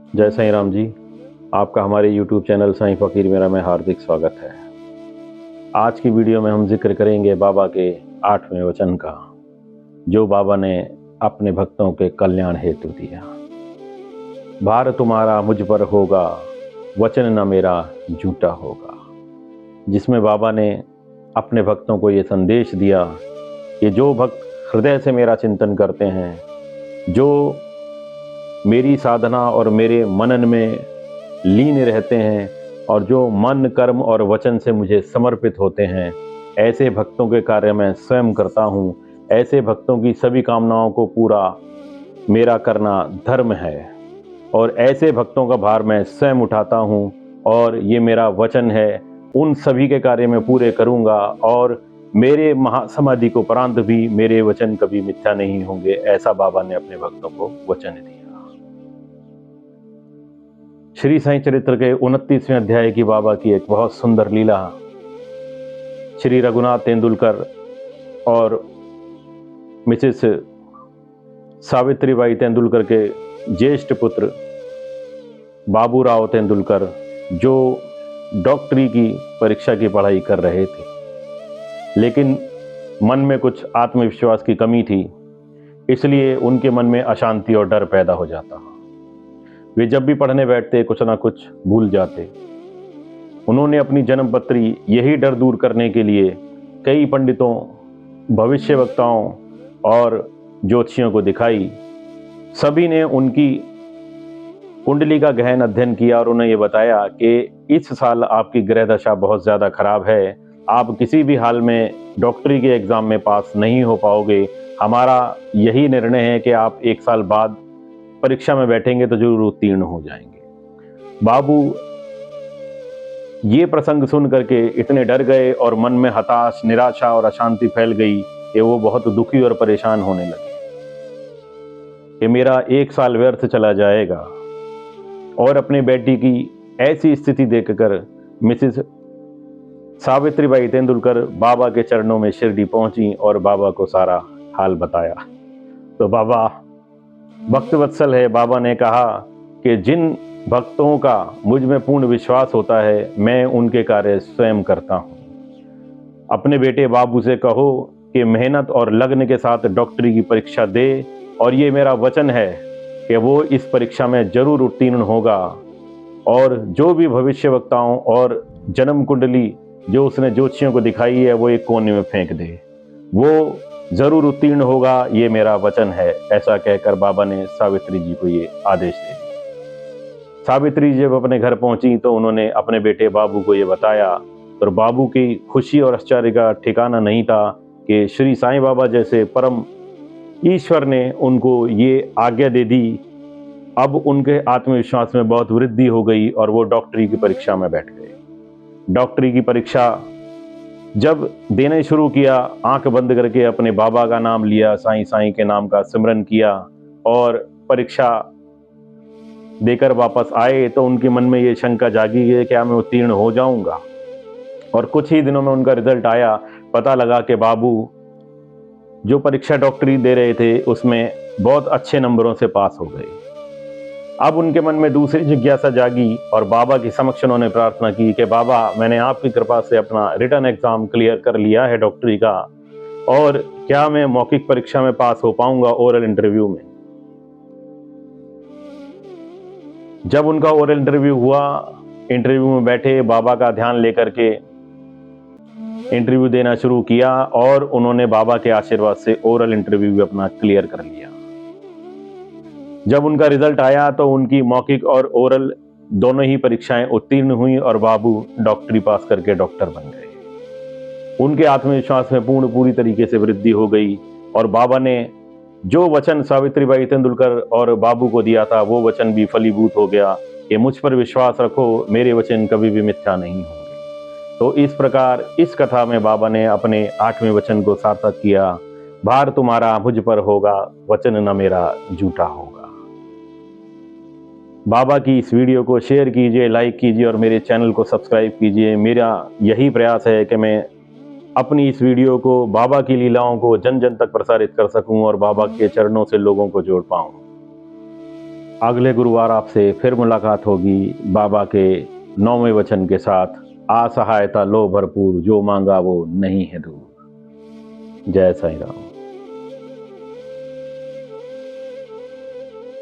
जय साईं राम जी। आपका हमारे YouTube चैनल साईं फ़कीर मेरा में हार्दिक स्वागत है। आज की वीडियो में हम जिक्र करेंगे बाबा के 8वें वचन का, जो बाबा ने अपने भक्तों के कल्याण हेतु दिया। भार तुम्हारा मुझ पर होगा, वचन न मेरा झूठा होगा। जिसमें बाबा ने अपने भक्तों को ये संदेश दिया कि जो भक्त हृदय से मेरा चिंतन करते हैं, जो मेरी साधना और मेरे मनन में लीन रहते हैं और जो मन कर्म और वचन से मुझे समर्पित होते हैं, ऐसे भक्तों के कार्य मैं स्वयं करता हूँ। ऐसे भक्तों की सभी कामनाओं को पूरा मेरा करना धर्म है और ऐसे भक्तों का भार मैं स्वयं उठाता हूँ और ये मेरा वचन है, उन सभी के कार्य मैं पूरे करूँगा और मेरे महासमाधि को उपरांत भी मेरे वचन कभी मिथ्या नहीं होंगे। ऐसा बाबा ने अपने भक्तों को वचन दिया। श्री साईं चरित्र के 29वें अध्याय की बाबा की एक बहुत सुंदर लीला श्री रघुनाथ तेंदुलकर और मिसेस सावित्रीबाई तेंदुलकर के ज्येष्ठ पुत्र बाबूराव तेंदुलकर, जो डॉक्टरी की परीक्षा की पढ़ाई कर रहे थे, लेकिन मन में कुछ आत्मविश्वास की कमी थी, इसलिए उनके मन में अशांति और डर पैदा हो जाता। वे जब भी पढ़ने बैठते कुछ ना कुछ भूल जाते। उन्होंने अपनी जन्मपत्री यही डर दूर करने के लिए कई पंडितों, भविष्यवक्ताओं और ज्योतिषियों को दिखाई। सभी ने उनकी कुंडली का गहन अध्ययन किया और उन्हें ये बताया कि इस साल आपकी ग्रह दशा बहुत ज़्यादा खराब है, आप किसी भी हाल में डॉक्टरी के एग्ज़ाम में पास नहीं हो पाओगे। हमारा यही निर्णय है कि आप एक साल बाद परीक्षा में बैठेंगे तो जरूर उत्तीर्ण हो जाएंगे। बाबू ये प्रसंग सुन करके इतने डर गए और मन में हताश, निराशा और अशांति फैल गई कि वो बहुत दुखी और परेशान होने लगे कि मेरा एक साल व्यर्थ चला जाएगा। और अपनी बेटी की ऐसी स्थिति देखकर मिसेस सावित्रीबाई तेंदुलकर बाबा के चरणों में शिरडी पहुंची और बाबा को सारा हाल बताया। तो बाबा भक्त वत्सल है। बाबा ने कहा कि जिन भक्तों का मुझ में पूर्ण विश्वास होता है, मैं उनके कार्य स्वयं करता हूँ। अपने बेटे बाबू से कहो कि मेहनत और लगन के साथ डॉक्टरी की परीक्षा दे और ये मेरा वचन है कि वो इस परीक्षा में जरूर उत्तीर्ण होगा और जो भी भविष्यवक्ताओं और जन्म कुंडली जो उसने ज्योतिषियों को दिखाई है वो एक कोने में फेंक दे, वो जरूर उत्तीर्ण होगा, ये मेरा वचन है। ऐसा कहकर बाबा ने सावित्री जी को ये आदेश दे दिया। सावित्री जी जब अपने घर पहुंची तो उन्होंने अपने बेटे बाबू को ये बताया और बाबू की खुशी और आश्चर्य का ठिकाना नहीं था कि श्री साईं बाबा जैसे परम ईश्वर ने उनको ये आज्ञा दे दी। अब उनके आत्मविश्वास में बहुत वृद्धि हो गई और वो डॉक्टरी की परीक्षा में बैठ गए। डॉक्टरी की परीक्षा जब देने शुरू किया, आंख बंद करके अपने बाबा का नाम लिया, साईं साईं के नाम का सिमरन किया और परीक्षा देकर वापस आए तो उनके मन में ये शंका जागी कि क्या मैं उत्तीर्ण हो जाऊंगा। और कुछ ही दिनों में उनका रिजल्ट आया। पता लगा कि बाबू जो परीक्षा डॉक्टरी दे रहे थे उसमें बहुत अच्छे नंबरों से पास हो गए। अब उनके मन में दूसरी जिज्ञासा जागी और बाबा के समक्ष उन्होंने प्रार्थना की कि बाबा, मैंने आपकी कृपा से अपना रिटन एग्जाम क्लियर कर लिया है डॉक्टरी का, और क्या मैं मौखिक परीक्षा में पास हो पाऊंगा ओरल इंटरव्यू में। जब उनका ओरल इंटरव्यू हुआ, इंटरव्यू में बैठे बाबा का ध्यान लेकर के इंटरव्यू देना शुरू किया और उन्होंने बाबा के आशीर्वाद से ओरल इंटरव्यू भी अपना क्लियर कर लिया। जब उनका रिजल्ट आया तो उनकी मौखिक और ओरल दोनों ही परीक्षाएं उत्तीर्ण हुई और बाबू डॉक्टरी पास करके डॉक्टर बन गए। उनके आत्मविश्वास में पूरी तरीके से वृद्धि हो गई और बाबा ने जो वचन सावित्रीबाई तेंदुलकर और बाबू को दिया था वो वचन भी फलीभूत हो गया कि मुझ पर विश्वास रखो, मेरे वचन कभी भी मिथ्या नहीं होंगे। तो इस प्रकार इस कथा में बाबा ने अपने 8वें वचन को सार्थक किया। भार तुम्हारा मुझ पर होगा, वचन न मेरा झूठा होगा। बाबा की इस वीडियो को शेयर कीजिए, लाइक कीजिए और मेरे चैनल को सब्सक्राइब कीजिए। मेरा यही प्रयास है कि मैं अपनी इस वीडियो को, बाबा की लीलाओं को जन जन तक प्रसारित कर सकूं और बाबा के चरणों से लोगों को जोड़ पाऊं। अगले गुरुवार आपसे फिर मुलाकात होगी बाबा के 9वें वचन के साथ। असहायता लो भरपूर, जो मांगा वो नहीं है दूर। जय साईं राम।